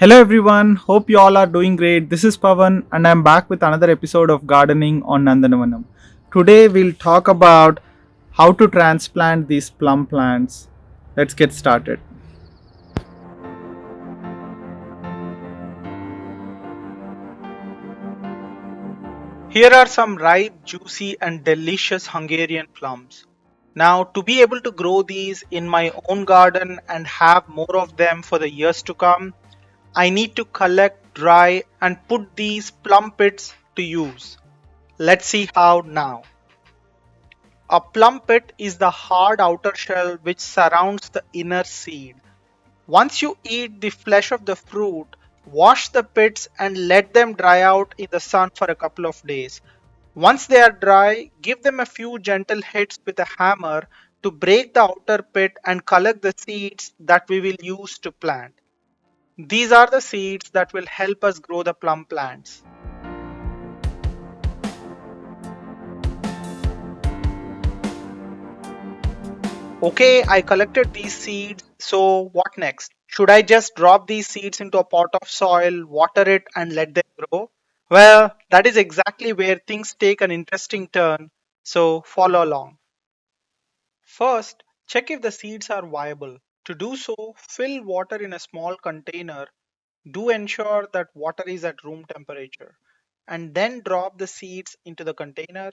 Hello everyone, hope you all are doing great. This is Pavan and I'm back with another episode of Gardening on Nandanavanam. Today we'll talk about how to transplant these plum plants. Let's get started. Here are some ripe, juicy and delicious Hungarian plums. Now, to be able to grow these in my own garden and have more of them for the years to come, I need to collect, dry and put these plum pits to use. Let's see how now. A plum pit is the hard outer shell which surrounds the inner seed. Once you eat the flesh of the fruit, wash the pits and let them dry out in the sun for a couple of days. Once they are dry, give them a few gentle hits with a hammer to break the outer pit and collect the seeds that we will use to plant. These are the seeds that will help us grow the plum plants. Okay, I collected these seeds, so what next? Should I just drop these seeds into a pot of soil, water it, and let them grow? Well, that is exactly where things take an interesting turn, so follow along. First, check if the seeds are viable. To do so, fill water in a small container. Do ensure that water is at room temperature. And then drop the seeds into the container.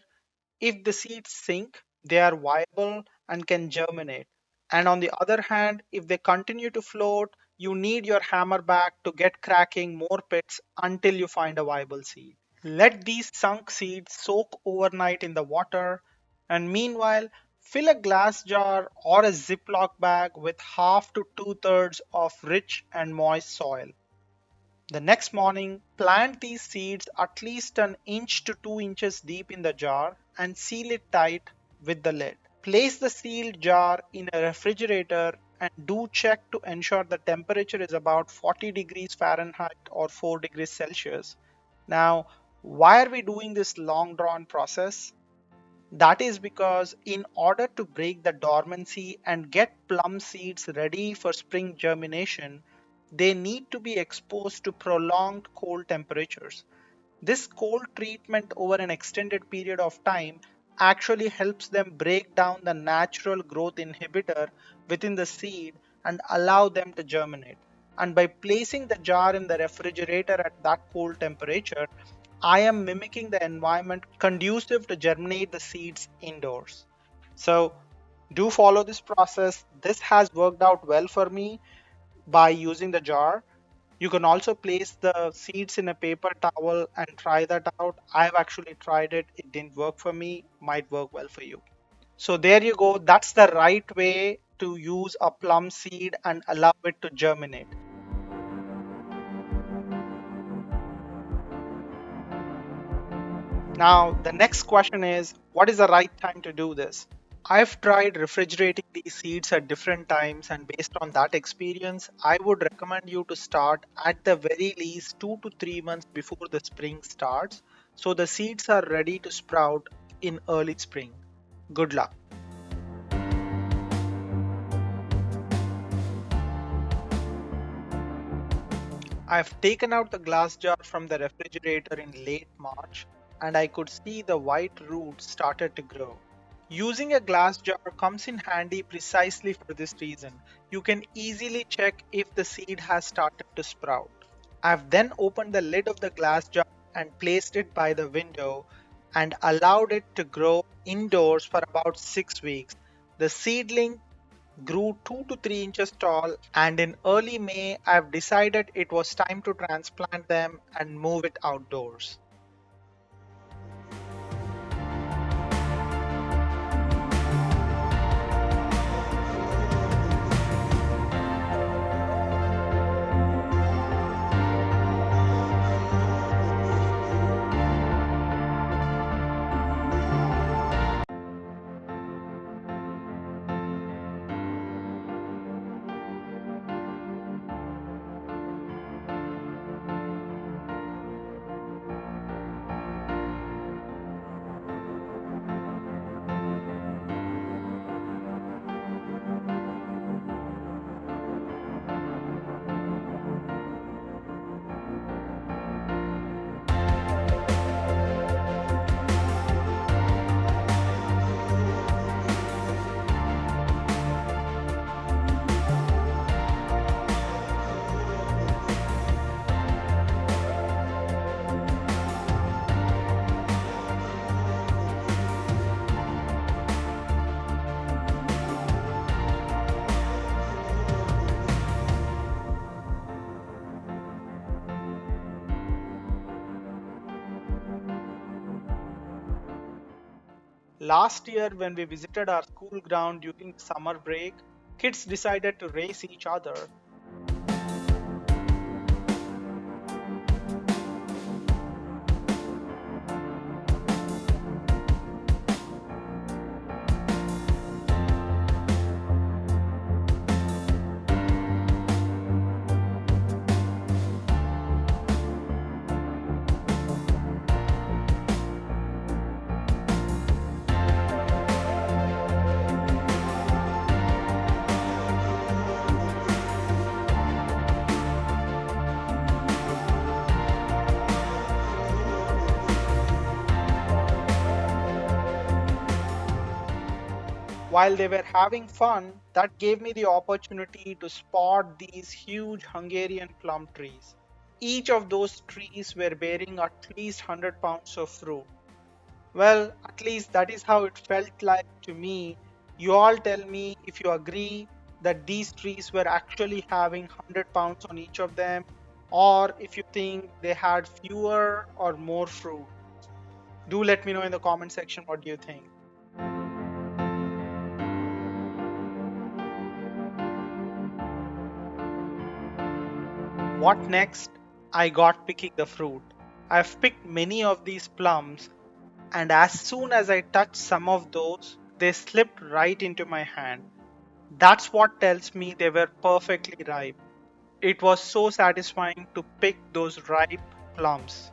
If the seeds sink, they are viable and can germinate. And on the other hand, if they continue to float, you need your hammer back to get cracking more pits until you find a viable seed. Let these sunk seeds soak overnight in the water, and meanwhile, fill a glass jar or a Ziploc bag with half to two-thirds of rich and moist soil. The next morning, plant these seeds at least an inch to 2 inches deep in the jar and seal it tight with the lid. Place the sealed jar in a refrigerator and do check to ensure the temperature is about 40 degrees Fahrenheit or 4 degrees Celsius. Now, why are we doing this long drawn process? That is because in order to break the dormancy and get plum seeds ready for spring germination, they need to be exposed to prolonged cold temperatures. This cold treatment over an extended period of time actually helps them break down the natural growth inhibitor within the seed and allow them to germinate. And by placing the jar in the refrigerator at that cold temperature, I am mimicking the environment conducive to germinate the seeds indoors. So, do follow this process. This has worked out well for me by using the jar. You can also place the seeds in a paper towel and try that out. I've actually tried it, it didn't work for me, might work well for you. So, there you go. That's the right way to use a plum seed and allow it to germinate. Now, the next question is what is the right time to do this? I've tried refrigerating these seeds at different times, and based on that experience, I would recommend you to start at the very least 2 to 3 months before the spring starts so the seeds are ready to sprout in early spring. Good luck. I've taken out the glass jar from the refrigerator in late March and I could see the white roots started to grow. Using a glass jar comes in handy precisely for this reason. You can easily check if the seed has started to sprout. I've then opened the lid of the glass jar and placed it by the window and allowed it to grow indoors for about 6 weeks. The seedling grew 2 to 3 inches tall, and in early May, I've decided it was time to transplant them and move it outdoors. Last year, when we visited our school ground during the summer break, kids decided to race each other. While they were having fun, that gave me the opportunity to spot these huge Hungarian plum trees. Each of those trees were bearing at least 100 pounds of fruit. Well, at least that is how it felt like to me. You all tell me if you agree that these trees were actually having 100 pounds on each of them, or if you think they had fewer or more fruit. Do let me know in the comment section what do you think. What next? I got picking the fruit. I've picked many of these plums, and as soon as I touched some of those, they slipped right into my hand. That's what tells me they were perfectly ripe. It was so satisfying to pick those ripe plums.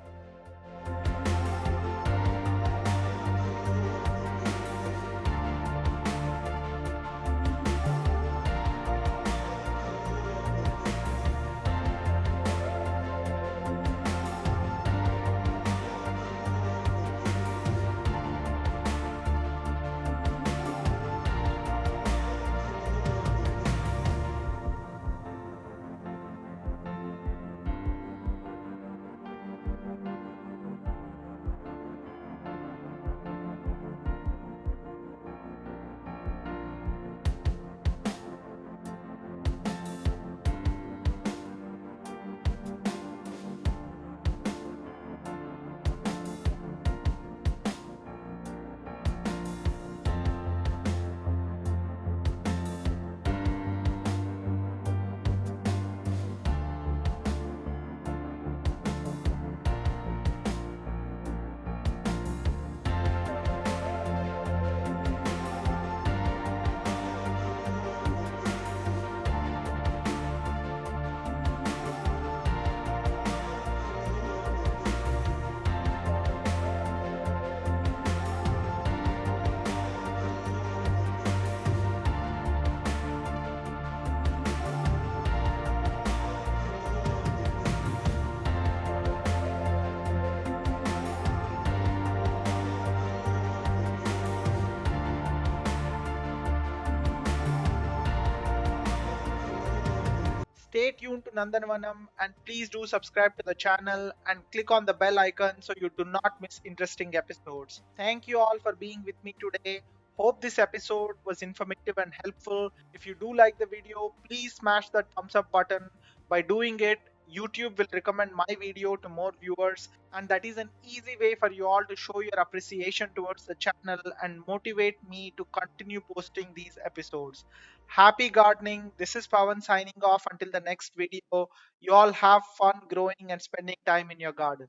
Stay tuned to Nandanvanam and please do subscribe to the channel and click on the bell icon so you do not miss interesting episodes. Thank you all for being with me today. Hope this episode was informative and helpful. If you do like the video, please smash that thumbs up button. By doing it, YouTube will recommend my video to more viewers, and that is an easy way for you all to show your appreciation towards the channel and motivate me to continue posting these episodes. Happy gardening. This is Pawan signing off until the next video. You all have fun growing and spending time in your garden.